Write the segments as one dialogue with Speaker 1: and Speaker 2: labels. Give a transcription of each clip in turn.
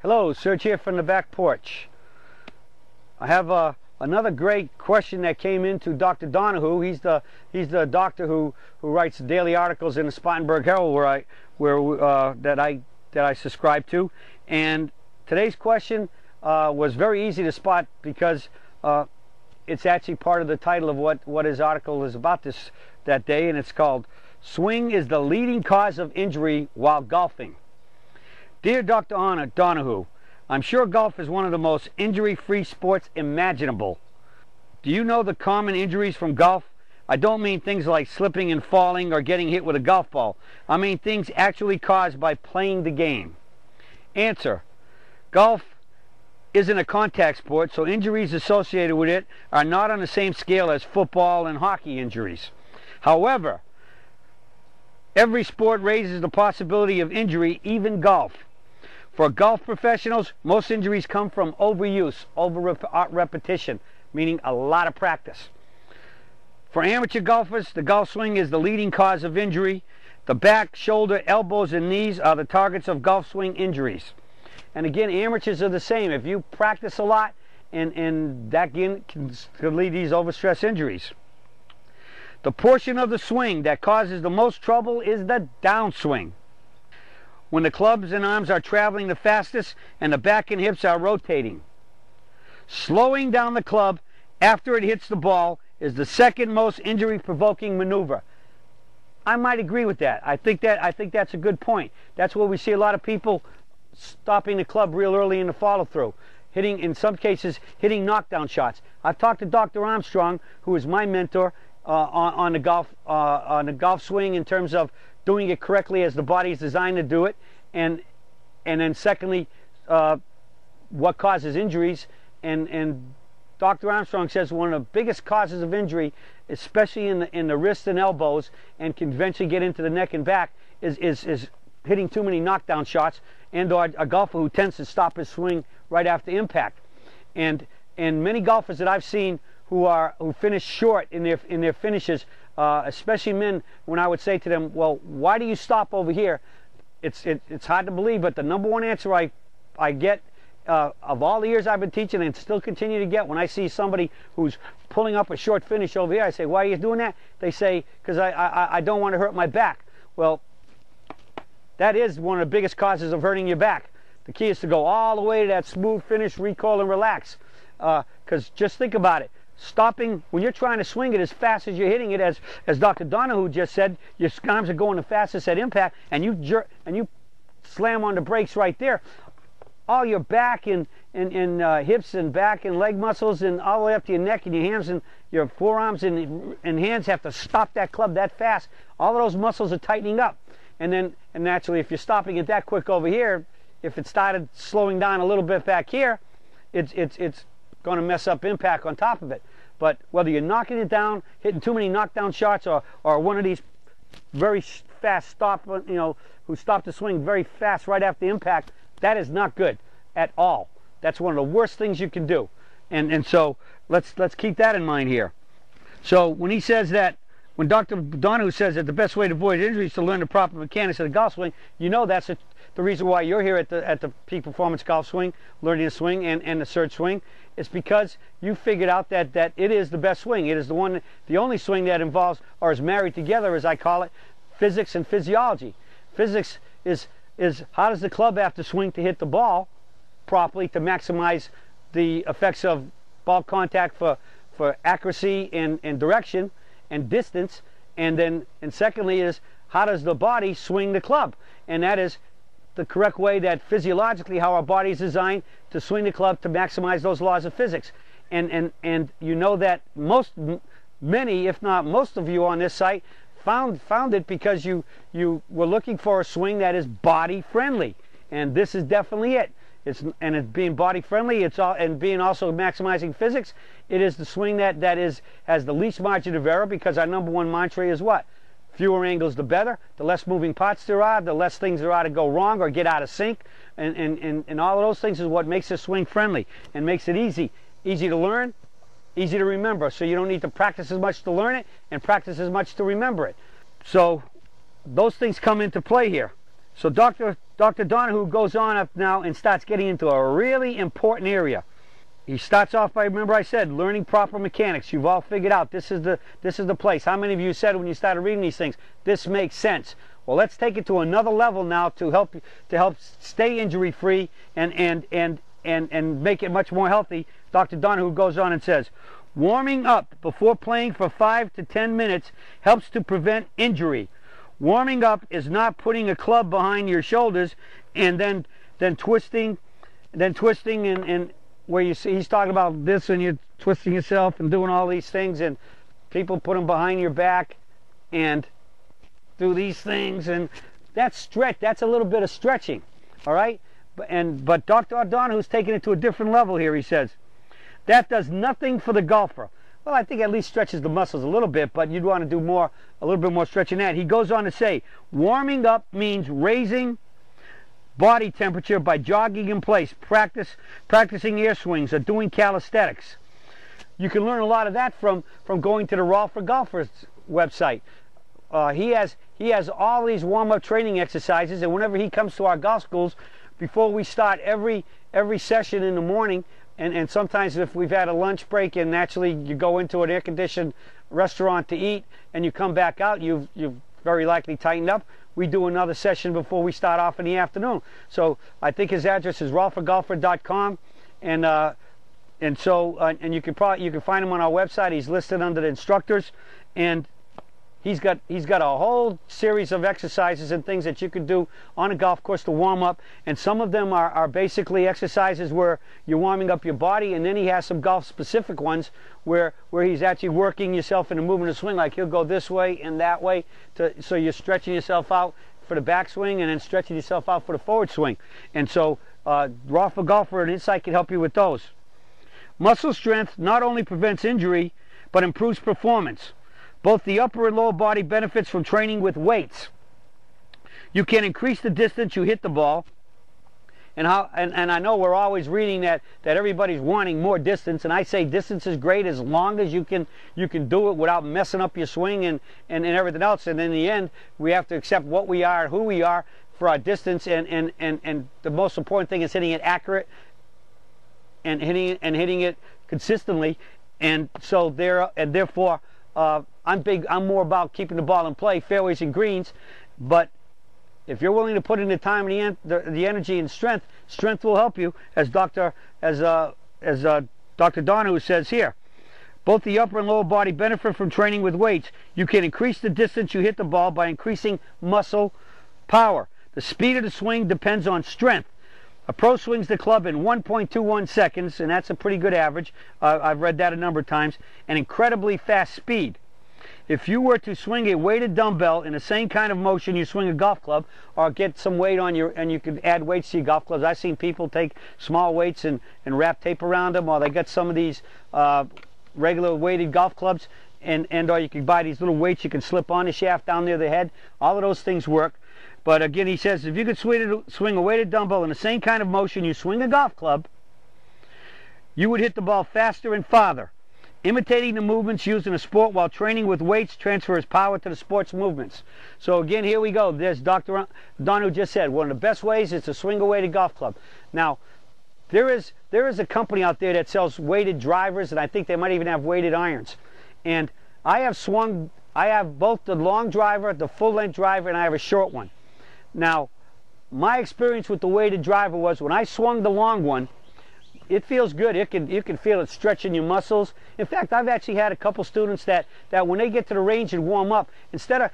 Speaker 1: Hello, Serge here from the back porch. I have another great question that came in to Dr. Donahue. He's the doctor who writes daily articles in the Spartanburg Herald that I subscribe to. And today's question was very easy to spot because it's actually part of the title of what his article is about that day, and it's called "Swing is the Leading Cause of Injury While Golfing." Dear Dr. Donahue, I'm sure golf is one of the most injury-free sports imaginable. Do you know the common injuries from golf? I don't mean things like slipping and falling or getting hit with a golf ball. I mean things actually caused by playing the game. Answer: golf isn't a contact sport, so injuries associated with it are not on the same scale as football and hockey injuries. However, every sport raises the possibility of injury, even golf. For golf professionals, most injuries come from overuse, repetition, meaning a lot of practice. For amateur golfers, the golf swing is the leading cause of injury. The back, shoulder, elbows, and knees are the targets of golf swing injuries. And again, amateurs are the same. If you practice a lot, and that can lead to these overstress injuries. The portion of the swing that causes the most trouble is the downswing, when the clubs and arms are traveling the fastest and the back and hips are rotating. Slowing down the club after it hits the ball is the second most injury-provoking maneuver. I might agree with that. I think that's a good point. That's where we see a lot of people stopping the club real early in the follow-through, hitting, in some cases, hitting knockdown shots. I've talked to Dr. Armstrong, who is my mentor on the golf swing, in terms of doing it correctly as the body is designed to do it, and then secondly, what causes injuries. And Dr. Armstrong says one of the biggest causes of injury, especially in the wrists and elbows, and can eventually get into the neck and back, is hitting too many knockdown shots, and/or a golfer who tends to stop his swing right after impact. And many golfers that I've seen who finish short in their finishes, especially men, when I would say to them, well, why do you stop over here? It's hard to believe, but the number one answer I get of all the years I've been teaching, and still continue to get, when I see somebody who's pulling up a short finish over here, I say, why are you doing that? They say, because I don't want to hurt my back. Well, that is one of the biggest causes of hurting your back. The key is to go all the way to that smooth finish, recoil, and relax. Because just think about it. Stopping when you're trying to swing it as fast as you're hitting it, as Dr. Donahue just said, your arms are going the fastest at impact, and you slam on the brakes right there. All your back and hips and back and leg muscles, and all the way up to your neck and your hands and your forearms and hands have to stop that club that fast. All of those muscles are tightening up, and naturally, if you're stopping it that quick over here, if it started slowing down a little bit back here, it's going to mess up impact on top of it. But whether you're knocking it down, hitting too many knockdown shots, or one of these very fast who stop the swing very fast right after impact, that is not good at all. That's one of the worst things you can do. And so let's keep that in mind here. So when Dr. Donahue says that the best way to avoid injury is to learn the proper mechanics of the golf swing, you know that's the reason why you're here at the Peak Performance Golf Swing, learning the swing and the Surge swing. It's because you figured out that it is the best swing. It is the only swing that involves, or is married together, as I call it, physics and physiology. Physics is how does the club have to swing to hit the ball properly to maximize the effects of ball contact for accuracy and direction and distance, and secondly is how does the body swing the club, and that is the correct way, that physiologically how our body is designed to swing the club to maximize those laws of physics. And you know that many, if not most of you on this site found it because you were looking for a swing that is body friendly, and this is definitely it. It's being body friendly, and being also maximizing physics. It is the swing that has the least margin of error, because our number one mantra is what? Fewer angles the better. The less moving parts there are, the less things there are to go wrong or get out of sync, and all of those things is what makes the swing friendly and makes it easy to learn, easy to remember. So you don't need to practice as much to learn it and practice as much to remember it. So those things come into play here. So Dr. Donahue goes on up now and starts getting into a really important area. He starts off by, remember I said, learning proper mechanics. You've all figured out this is the place. How many of you said when you started reading these things, this makes sense? Well, let's take it to another level now to help stay injury free and make it much more healthy. Dr. Donahue goes on and says, warming up before playing for 5 to 10 minutes helps to prevent injury. Warming up is not putting a club behind your shoulders and then twisting and where you see he's talking about this and you're twisting yourself and doing all these things, and people put them behind your back and do these things, and that's stretch. That's a little bit of stretching, all right. But Dr. Donahue's taking it to a different level here. He says that does nothing for the golfer. Well, I think at least stretches the muscles a little bit, but you'd want to do a little bit more stretching than that. He goes on to say, warming up means raising body temperature by jogging in place, practicing air swings, or doing calisthenics. You can learn a lot of that from going to the Raw for Golfers website. He has all these warm-up training exercises, and whenever he comes to our golf schools, before we start every session in the morning, and sometimes if we've had a lunch break and naturally you go into an air-conditioned restaurant to eat and you come back out, you've very likely tightened up. We do another session before we start off in the afternoon. So I think his address is rawforgolfer.com, and you can find him on our website. He's listed under the instructors, and he's got a whole series of exercises and things that you can do on a golf course to warm up, and some of them are basically exercises where you're warming up your body, and then he has some golf specific ones where he's actually working yourself into moving the swing, like he'll go this way and that way, so you're stretching yourself out for the backswing and then stretching yourself out for the forward swing. And so Raw for Golfer and Insight can help you with those. Muscle strength not only prevents injury but improves performance. Both the upper and lower body benefits from training with weights. You can increase the distance you hit the ball, and I know we're always reading that everybody's wanting more distance, and I say distance is great as long as you can do it without messing up your swing and everything else. And in the end, we have to accept what we are and who we are for our distance, and the most important thing is hitting it accurate and hitting it consistently. And so therefore. I'm more about keeping the ball in play, fairways and greens, but if you're willing to put in the time and the energy and strength will help you, as Dr. Donahue says here. Both the upper and lower body benefit from training with weights. You can increase the distance you hit the ball by increasing muscle power. The speed of the swing depends on strength. A pro swings the club in 1.21 seconds, and that's a pretty good average. I've read that a number of times. An incredibly fast speed. If you were to swing a weighted dumbbell in the same kind of motion you swing a golf club, or get some weight on and you can add weights to your golf clubs. I've seen people take small weights and wrap tape around them, or they got some of these regular weighted golf clubs, or you can buy these little weights you can slip on the shaft down near the head. All of those things work. But again, he says, if you could swing a weighted dumbbell in the same kind of motion you swing a golf club, you would hit the ball faster and farther. Imitating the movements used in a sport while training with weights transfers power to the sport's movements. So again, here we go. There's Dr. Donahue just said, one of the best ways is to swing a weighted golf club. Now, there is a company out there that sells weighted drivers, and I think they might even have weighted irons. And I have both the long driver, the full-length driver, and I have a short one. Now, my experience with the weighted driver was when I swung the long one, it feels good. You can feel it stretching your muscles. In fact, I've actually had a couple students that when they get to the range and warm up, instead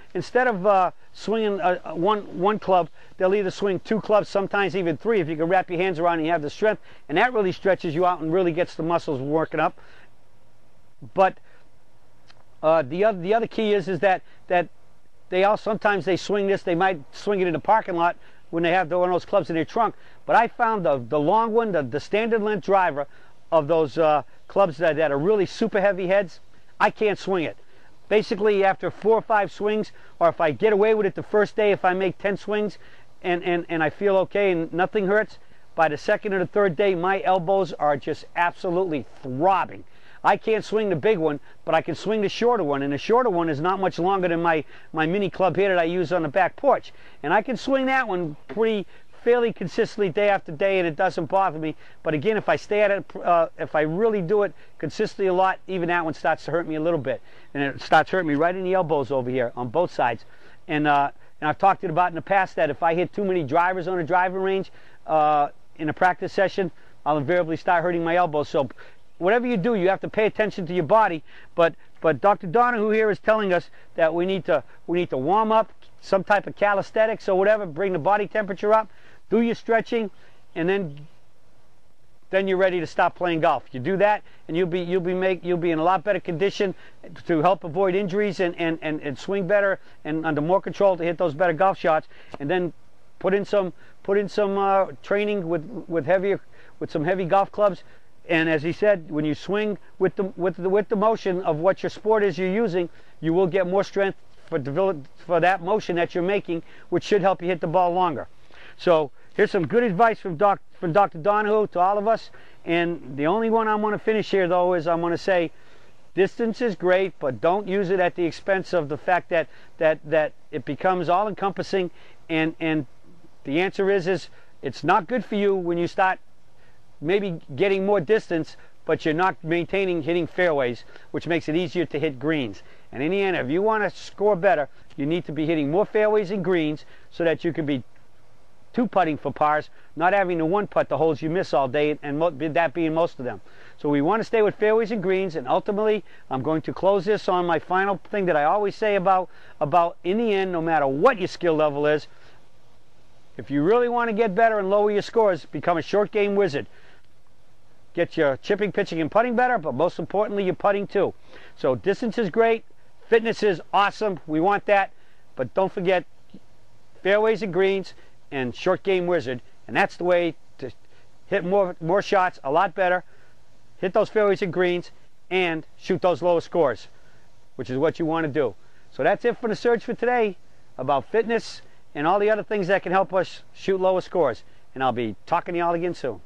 Speaker 1: of swinging one club, they'll either swing 2 clubs, sometimes even 3, if you can wrap your hands around and you have the strength, and that really stretches you out and really gets the muscles working up. But the other key is that sometimes they swing this. They might swing it in the parking lot when they have one of those clubs in their trunk. But I found the long one, the standard length driver of those clubs that are really super heavy heads, I can't swing it. Basically, after 4 or 5 swings, or if I get away with it the first day, if I make 10 swings and I feel okay and nothing hurts, by the second or the third day, my elbows are just absolutely throbbing. I can't swing the big one, but I can swing the shorter one, and the shorter one is not much longer than my mini club here that I use on the back porch. And I can swing that one fairly consistently day after day, and it doesn't bother me. But again, if I stay at it, if I really do it consistently a lot, even that one starts to hurt me a little bit, and it starts hurting me right in the elbows over here on both sides. And I've talked about in the past that if I hit too many drivers on a driving range in a practice session, I'll invariably start hurting my elbows. So whatever you do, you have to pay attention to your body. But Dr. Donahue here is telling us that we need to warm up, some type of calisthenics or whatever, bring the body temperature up, do your stretching, and then you're ready to stop playing golf. You do that, and you'll be in a lot better condition to help avoid injuries and swing better and under more control to hit those better golf shots. And then put in some training with some heavy golf clubs. And as he said, when you swing with the motion of what your sport is you're using, you will get more strength for that motion that you're making, which should help you hit the ball longer. So here's some good advice from Dr. Donahue to all of us. And the only one I'm going to finish here, though, is I'm going to say distance is great, but don't use it at the expense of the fact that it becomes all-encompassing. And the answer is it's not good for you when you start maybe getting more distance, but you're not maintaining hitting fairways, which makes it easier to hit greens. And in the end, if you want to score better, you need to be hitting more fairways and greens so that you can be two-putting for pars, not having the one putt the holes you miss all day, and that being most of them. So we want to stay with fairways and greens, and ultimately I'm going to close this on my final thing that I always say about in the end, no matter what your skill level is, if you really want to get better and lower your scores, become a short game wizard. Get your chipping, pitching, and putting better, but most importantly, your putting too. So distance is great, fitness is awesome, we want that, but don't forget fairways and greens and short game wizard, and that's the way to hit more shots a lot better, hit those fairways and greens, and shoot those lower scores, which is what you want to do. So that's it for the Surge for today about fitness and all the other things that can help us shoot lower scores, and I'll be talking to y'all again soon.